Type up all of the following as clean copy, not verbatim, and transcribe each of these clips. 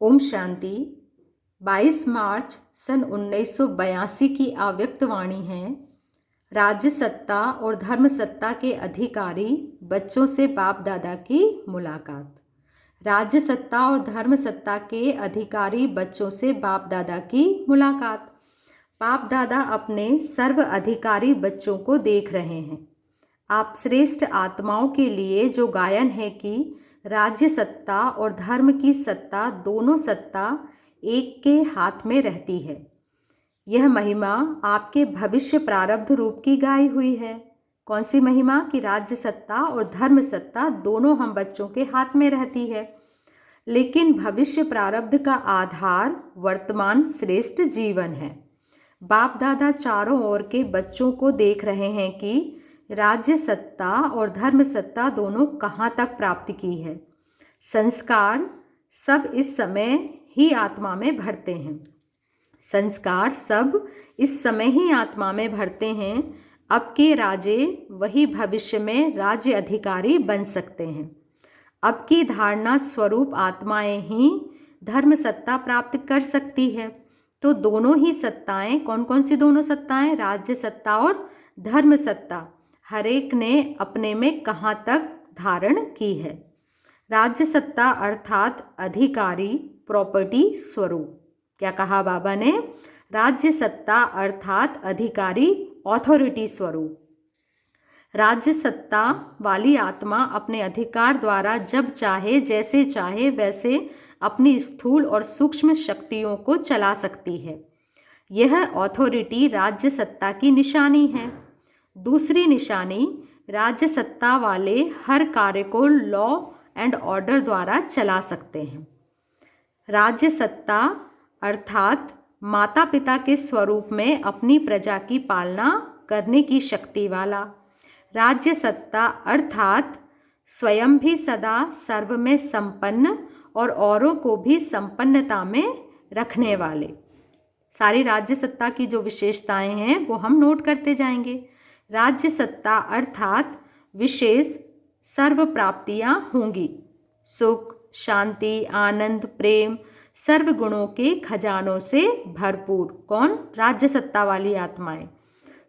ओम शांति। 22 मार्च सन 1982 की अव्यक्त वाणी है। राज्य सत्ता और धर्म सत्ता के अधिकारी बच्चों से बाप दादा की मुलाकात। राज्य सत्ता और धर्म सत्ता के अधिकारी बच्चों से बाप दादा की मुलाकात। बाप दादा अपने सर्व अधिकारी बच्चों को देख रहे हैं। आप श्रेष्ठ आत्माओं के लिए जो गायन है कि राज्य सत्ता और धर्म की सत्ता दोनों सत्ता एक के हाथ में रहती है। यह महिमा आपके भविष्य प्रारब्ध रूप की गाई हुई है। कौन सी महिमा? कि राज्य सत्ता और धर्म सत्ता दोनों हम बच्चों के हाथ में रहती है, लेकिन भविष्य प्रारब्ध का आधार वर्तमान श्रेष्ठ जीवन है। बाप दादा चारों ओर के बच्चों को देख रहे हैं कि राज्य सत्ता और धर्म सत्ता दोनों कहाँ तक प्राप्त की है। संस्कार सब इस समय ही आत्मा में भरते हैं। संस्कार सब इस समय ही आत्मा में भरते हैं। अब के राजे वही भविष्य में राज्य अधिकारी बन सकते हैं। अब की धारणा स्वरूप आत्माएं ही धर्म सत्ता प्राप्त कर सकती है। तो दोनों ही सत्ताएं, कौन कौन सी दोनों सत्ताएं? राज्य सत्ता और धर्म सत्ता हर एक ने अपने में कहाँ तक धारण की है। राज्य सत्ता अर्थात अधिकारी, प्रॉपर्टी स्वरूप। क्या कहा बाबा ने? राज्य सत्ता अर्थात अधिकारी, ऑथोरिटी स्वरूप। राज्य सत्ता वाली आत्मा अपने अधिकार द्वारा जब चाहे, जैसे चाहे वैसे अपनी स्थूल और सूक्ष्म शक्तियों को चला सकती है। यह ऑथोरिटी राज्य सत्ता की निशानी है। दूसरी निशानी, राज्य सत्ता वाले हर कार्य को लॉ एंड ऑर्डर द्वारा चला सकते हैं। राज्य सत्ता अर्थात माता पिता के स्वरूप में अपनी प्रजा की पालना करने की शक्ति वाला। राज्य सत्ता अर्थात स्वयं भी सदा सर्व में संपन्न और औरों को भी संपन्नता में रखने वाले। सारी राज्य सत्ता की जो विशेषताएं हैं वो हम नोट करते जाएंगे। राज्य सत्ता अर्थात विशेष सर्व प्राप्तियां होंगी। सुख, शांति, आनंद, प्रेम, सर्व गुणों के खजानों से भरपूर। कौन? राज्य सत्ता वाली आत्माएं।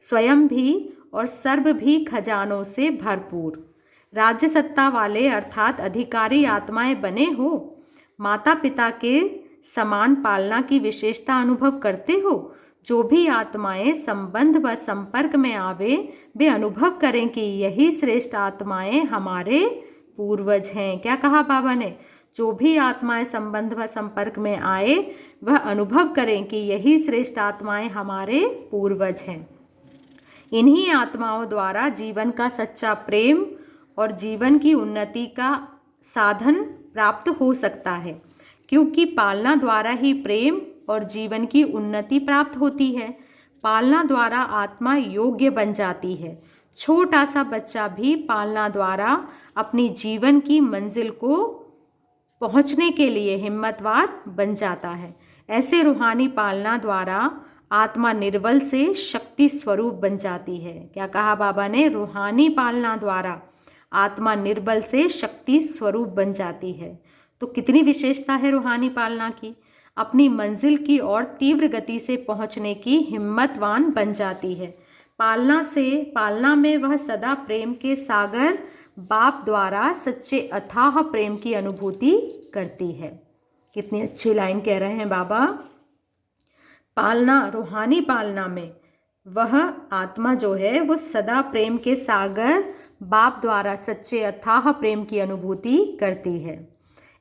स्वयं भी और सर्व भी खजानों से भरपूर। राज्य सत्ता वाले अर्थात अधिकारी आत्माएं बने हो। माता पिता के समान पालना की विशेषता अनुभव करते हो। जो भी आत्माएं संबंध व संपर्क में आवे वे अनुभव करें कि यही श्रेष्ठ आत्माएं हमारे पूर्वज हैं। क्या कहा बाबा ने? जो भी आत्माएं संबंध व संपर्क में आए वह अनुभव करें कि यही श्रेष्ठ आत्माएं हमारे पूर्वज हैं। इन्हीं आत्माओं द्वारा जीवन का सच्चा प्रेम और जीवन की उन्नति का साधन प्राप्त हो सकता है, क्योंकि पालना द्वारा ही प्रेम और जीवन की उन्नति प्राप्त होती है। पालना द्वारा आत्मा योग्य बन जाती है। छोटा सा बच्चा भी पालना द्वारा अपनी जीवन की मंजिल को पहुंचने के लिए हिम्मतवान बन जाता है। ऐसे रूहानी पालना द्वारा आत्मा निर्बल से शक्ति स्वरूप बन जाती है। क्या कहा बाबा ने? रूहानी पालना द्वारा आत्मा निर्बल से शक्ति स्वरूप बन जाती है। तो कितनी विशेषता है रूहानी पालना की। अपनी मंजिल की ओर तीव्र गति से पहुंचने की हिम्मतवान बन जाती है। पालना में वह सदा प्रेम के सागर बाप द्वारा सच्चे अथाह प्रेम की अनुभूति करती है। कितनी अच्छी लाइन कह रहे हैं बाबा। पालना, रूहानी पालना में वह आत्मा जो है वो सदा प्रेम के सागर बाप द्वारा सच्चे अथाह प्रेम की अनुभूति करती है।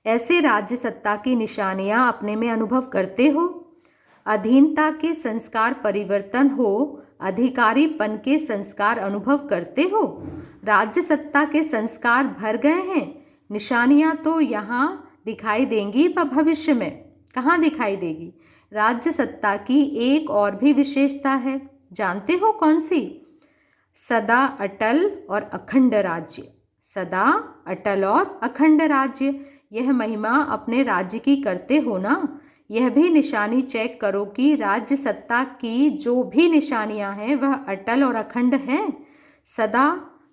ऐसे राज्य सत्ता की निशानियां अपने में अनुभव करते हो। अधीनता के संस्कार परिवर्तन हो, अधिकारीपन के संस्कार अनुभव करते हो। राज्य सत्ता के संस्कार भर गए हैं। निशानियां तो यहाँ दिखाई देंगी पर भविष्य में कहाँ दिखाई देगी? राज्य सत्ता की एक और भी विशेषता है, जानते हो कौन सी? सदा अटल और अखंड राज्य। सदा अटल और अखंड राज्य। यह महिमा अपने राज्य की करते हो ना। यह भी निशानी चेक करो कि राज्य सत्ता की जो भी निशानियां हैं वह अटल और अखंड हैं। सदा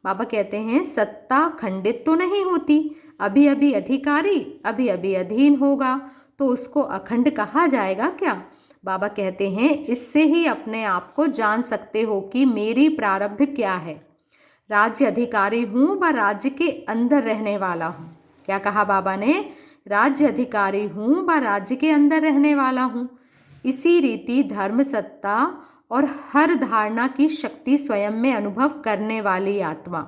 बाबा कहते हैं सत्ता खंडित तो नहीं होती। अभी अभी अधिकारी, अभी अभी अधीन होगा। तो उसको अखंड कहा जाएगा क्या? बाबा कहते हैं इससे ही अपने आप को जान सकते हो कि मेरी प्रारब्ध क्या है। राज्य अधिकारी हूँ व राज्य के अंदर रहने वाला हूँ। क्या कहा बाबा ने? राज्य अधिकारी हूँ व राज्य के अंदर रहने वाला हूँ। इसी रीति धर्म सत्ता और हर धारणा की शक्ति स्वयं में अनुभव करने वाली आत्मा,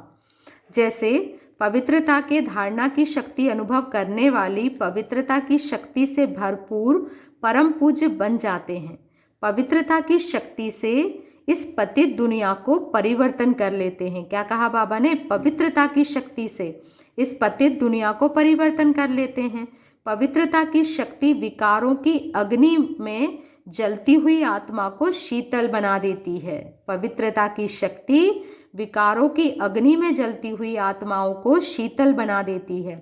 जैसे पवित्रता के धारणा की शक्ति अनुभव करने वाली पवित्रता की शक्ति से भरपूर परम पूज्य बन जाते हैं। पवित्रता की शक्ति से इस पतित दुनिया को परिवर्तन कर लेते हैं। क्या कहा बाबा ने? पवित्रता की शक्ति से इस पतित दुनिया को परिवर्तन कर लेते हैं। पवित्रता की शक्ति विकारों की अग्नि में जलती हुई आत्मा को शीतल बना देती है। पवित्रता की शक्ति विकारों की अग्नि में जलती हुई आत्माओं को शीतल बना देती है।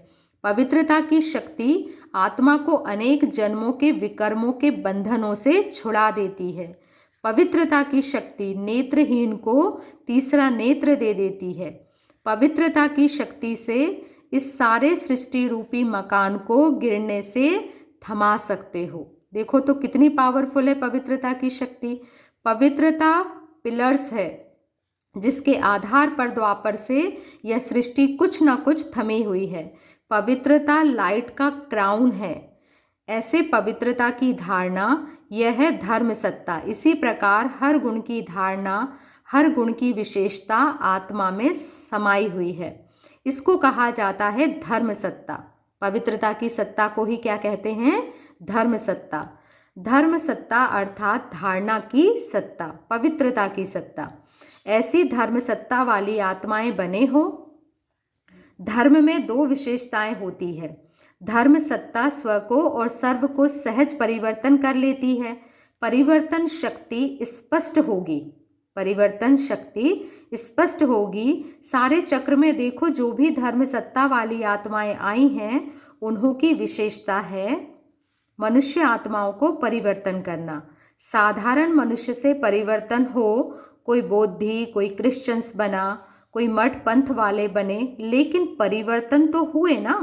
पवित्रता की शक्ति आत्मा को अनेक जन्मों के विकर्मों के बंधनों से छुड़ा देती है। पवित्रता की शक्ति नेत्रहीन को तीसरा नेत्र दे देती है। पवित्रता की शक्ति से इस सारे सृष्टि रूपी मकान को गिरने से थमा सकते हो। देखो तो कितनी पावरफुल है पवित्रता की शक्ति। पवित्रता पिलर्स है जिसके आधार पर द्वापर से यह सृष्टि कुछ ना कुछ थमी हुई है। पवित्रता लाइट का क्राउन है। ऐसे पवित्रता की धारणा यह है धर्म सत्ता। इसी प्रकार हर गुण की धारणा, हर गुण की विशेषता आत्मा में समाई हुई है। इसको कहा जाता है धर्म सत्ता। पवित्रता की सत्ता को ही क्या कहते हैं? धर्म सत्ता। धर्म सत्ता अर्थात धारणा की सत्ता, पवित्रता की सत्ता। ऐसी धर्म सत्ता वाली आत्माएं बने हो। धर्म में दो विशेषताएं होती है। धर्म सत्ता स्व को और सर्व को सहज परिवर्तन कर लेती है। परिवर्तन शक्ति स्पष्ट होगी। परिवर्तन शक्ति स्पष्ट होगी। सारे चक्र में देखो जो भी धर्म सत्ता वाली आत्माएं आई हैं उन्हों की विशेषता है मनुष्य आत्माओं को परिवर्तन करना। साधारण मनुष्य से परिवर्तन हो, कोई बौद्धि, कोई क्रिश्चियंस बना, कोई मठ पंथ वाले बने, लेकिन परिवर्तन तो हुए ना।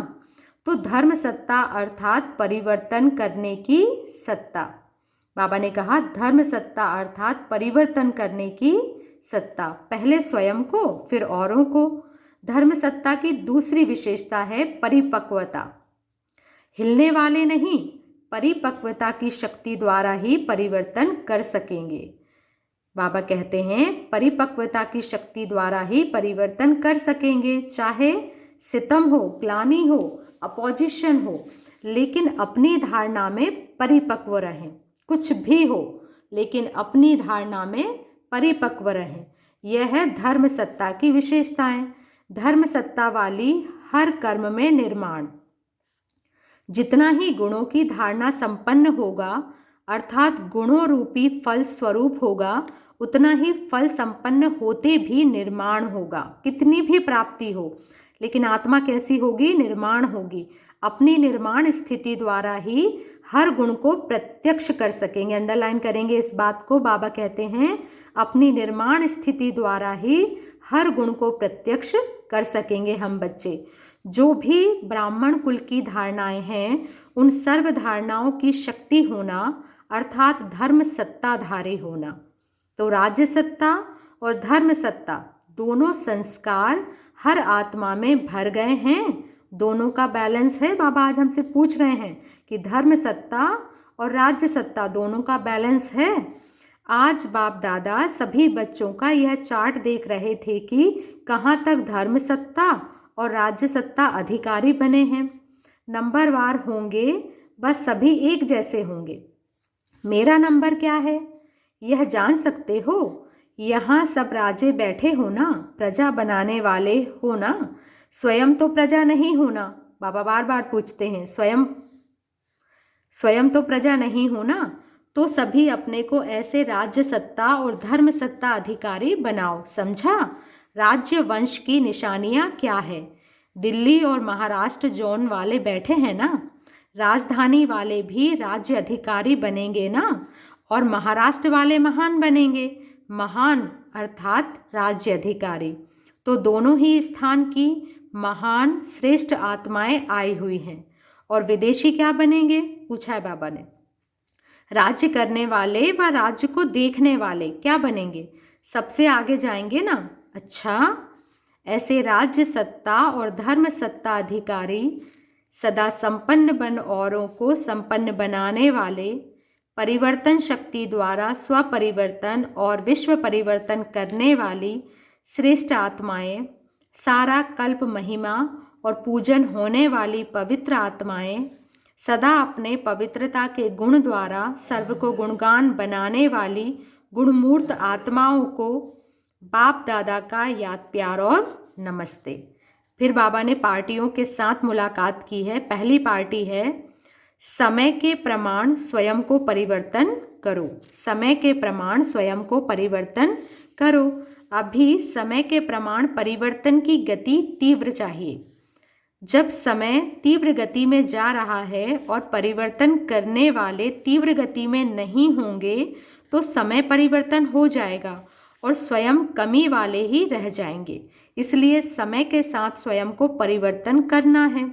तो धर्म सत्ता अर्थात परिवर्तन करने की सत्ता। बाबा ने कहा धर्म सत्ता अर्थात परिवर्तन करने की सत्ता, पहले स्वयं को फिर औरों को। धर्म सत्ता की दूसरी विशेषता है परिपक्वता। हिलने वाले नहीं, परिपक्वता की शक्ति द्वारा ही परिवर्तन कर सकेंगे। बाबा कहते हैं परिपक्वता की शक्ति द्वारा ही परिवर्तन कर सकेंगे। चाहे सितम हो, ग्लानि हो, अपोजिशन हो, लेकिन अपनी धारणा में परिपक्व रहें। कुछ भी हो लेकिन अपनी धारणा में परिपक्व रहें। यह है धर्म सत्ता की विशेषताएं। धर्म सत्ता वाली हर कर्म में निर्माण। जितना ही गुणों की धारणा संपन्न होगा अर्थात गुणों रूपी फल स्वरूप होगा, उतना ही फल संपन्न होते भी निर्माण होगा। कितनी भी प्राप्ति हो लेकिन आत्मा कैसी होगी? निर्माण होगी। अपनी निर्माण स्थिति द्वारा ही हर गुण को प्रत्यक्ष कर सकेंगे। अंडरलाइन करेंगे इस बात को। बाबा कहते हैं अपनी निर्माण स्थिति द्वारा ही हर गुण को प्रत्यक्ष कर सकेंगे हम बच्चे। जो भी ब्राह्मण कुल की धारणाएं हैं उन सर्व धारणाओं की शक्ति होना अर्थात धर्म सत्ताधारी होना। तो राज्य सत्ता और धर्म सत्ता दोनों संस्कार हर आत्मा में भर गए हैं। दोनों का बैलेंस है। बाबा आज हमसे पूछ रहे हैं कि धर्म सत्ता और राज्य सत्ता दोनों का बैलेंस है। आज बाप दादा सभी बच्चों का यह चार्ट देख रहे थे कि कहाँ तक धर्म सत्ता और राज्य सत्ता अधिकारी बने हैं। नंबरवार होंगे, बस सभी एक जैसे होंगे। मेरा नंबर क्या है यह जान सकते हो? यहाँ सब राजे बैठे हो ना, प्रजा बनाने वाले हो ना, स्वयं तो प्रजा नहीं हो ना। बाबा बार बार पूछते हैं स्वयं तो प्रजा नहीं हो ना। तो सभी अपने को ऐसे राज्य सत्ता और धर्म सत्ता अधिकारी बनाओ। समझा? राज्य वंश की निशानियाँ क्या है? दिल्ली और महाराष्ट्र जोन वाले बैठे हैं ना, राजधानी वाले भी राज्य अधिकारी बनेंगे ना, और महाराष्ट्र वाले महान बनेंगे। महान अर्थात राज्य अधिकारी। तो दोनों ही स्थान की महान श्रेष्ठ आत्माएं आई हुई हैं। और विदेशी क्या बनेंगे? पूछा है बाबा ने। राज्य करने वाले व राज्य को देखने वाले क्या बनेंगे? सबसे आगे जाएंगे ना। अच्छा, ऐसे राज्य सत्ता और धर्म सत्ता अधिकारी, सदा संपन्न बन औरों को संपन्न बनाने वाले, परिवर्तन शक्ति द्वारा स्वपरिवर्तन और विश्व परिवर्तन करने वाली श्रेष्ठ आत्माएं, सारा कल्प महिमा और पूजन होने वाली पवित्र आत्माएं, सदा अपने पवित्रता के गुण द्वारा सर्व को गुणगान बनाने वाली गुणमूर्त आत्माओं को बाप दादा का याद प्यार और नमस्ते। फिर बाबा ने पार्टियों के साथ मुलाकात की है। पहली पार्टी है, समय के प्रमाण स्वयं को परिवर्तन करो। समय के प्रमाण स्वयं को परिवर्तन करो। अभी समय के प्रमाण परिवर्तन की गति तीव्र चाहिए। जब समय तीव्र गति में जा रहा है और परिवर्तन करने वाले तीव्र गति में नहीं होंगे तो समय परिवर्तन हो जाएगा और स्वयं कमी वाले ही रह जाएंगे। इसलिए समय के साथ स्वयं को परिवर्तन करना है।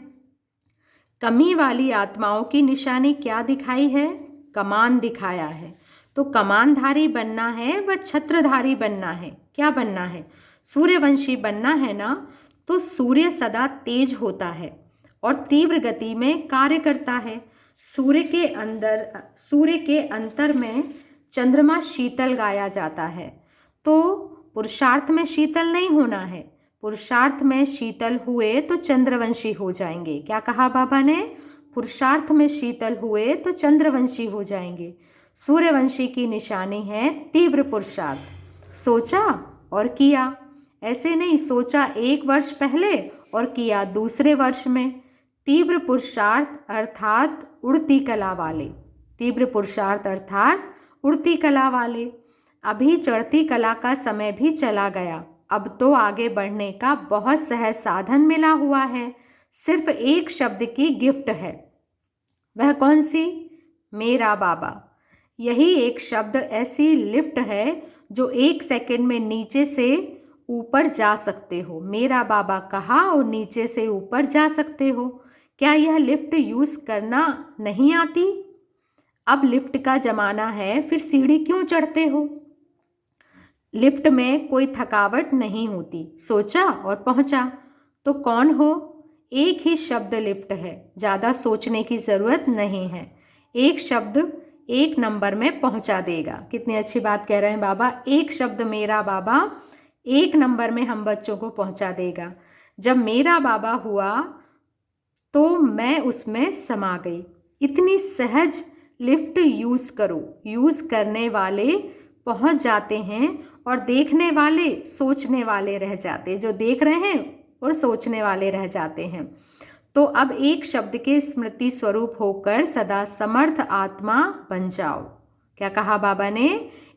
कमी वाली आत्माओं की निशानी क्या दिखाई है? कमान दिखाया है। तो कमानधारी बनना है व छत्रधारी बनना है। क्या बनना है? सूर्यवंशी बनना है ना। तो सूर्य सदा तेज होता है और तीव्र गति में कार्य करता है। सूर्य के अंतर में चंद्रमा शीतल गाया जाता है। तो पुरुषार्थ में शीतल नहीं होना है। पुरुषार्थ में शीतल हुए तो चंद्रवंशी हो जाएंगे। क्या कहा बाबा ने? पुरुषार्थ में शीतल हुए तो चंद्रवंशी हो जाएंगे। सूर्यवंशी की निशानी है तीव्र पुरुषार्थ। सोचा और किया। ऐसे नहीं सोचा एक वर्ष पहले और किया दूसरे वर्ष में। तीव्र पुरुषार्थ अर्थात उड़ती कला वाले। तीव्र पुरुषार्थ अर्थात उड़ती कला वाले। अभी चढ़ती कला का समय भी चला गया। अब तो आगे बढ़ने का बहुत सहज साधन मिला हुआ है। सिर्फ एक शब्द की गिफ्ट है। वह कौन सी? मेरा बाबा। यही एक शब्द ऐसी लिफ्ट है जो 1 सेकंड में नीचे से ऊपर जा सकते हो। मेरा बाबा कहा और नीचे से ऊपर जा सकते हो। क्या यह लिफ्ट यूज़ करना नहीं आती? अब लिफ्ट का ज़माना है, फिर सीढ़ी क्यों चढ़ते हो? लिफ्ट में कोई थकावट नहीं होती। सोचा और पहुंचा। तो कौन हो? एक ही शब्द लिफ्ट है। ज़्यादा सोचने की ज़रूरत नहीं है। एक शब्द 1 नंबर में पहुंचा देगा। कितनी अच्छी बात कह रहे हैं बाबा। एक शब्द मेरा बाबा 1 नंबर में हम बच्चों को पहुंचा देगा। जब मेरा बाबा हुआ तो मैं उसमें समा गई। इतनी सहज लिफ्ट यूज़ करो। यूज़ करने वाले पहुंच जाते हैं और देखने वाले सोचने वाले रह जाते। जो देख रहे हैं और सोचने वाले रह जाते हैं। तो अब एक शब्द के स्मृति स्वरूप होकर सदा समर्थ आत्मा बन जाओ। क्या कहा बाबा ने?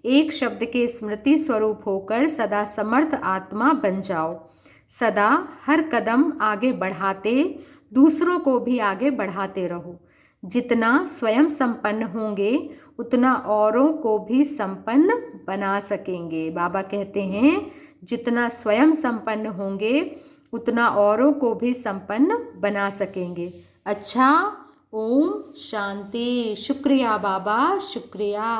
एक शब्द के स्मृति स्वरूप होकर सदा समर्थ आत्मा बन जाओ। सदा हर कदम आगे बढ़ाते दूसरों को भी आगे बढ़ाते रहो। जितना स्वयं संपन्न होंगे उतना औरों को भी संपन्न बना सकेंगे। बाबा कहते हैं जितना स्वयं संपन्न होंगे उतना औरों को भी संपन्न बना सकेंगे। अच्छा, ओम शांति। शुक्रिया बाबा, शुक्रिया।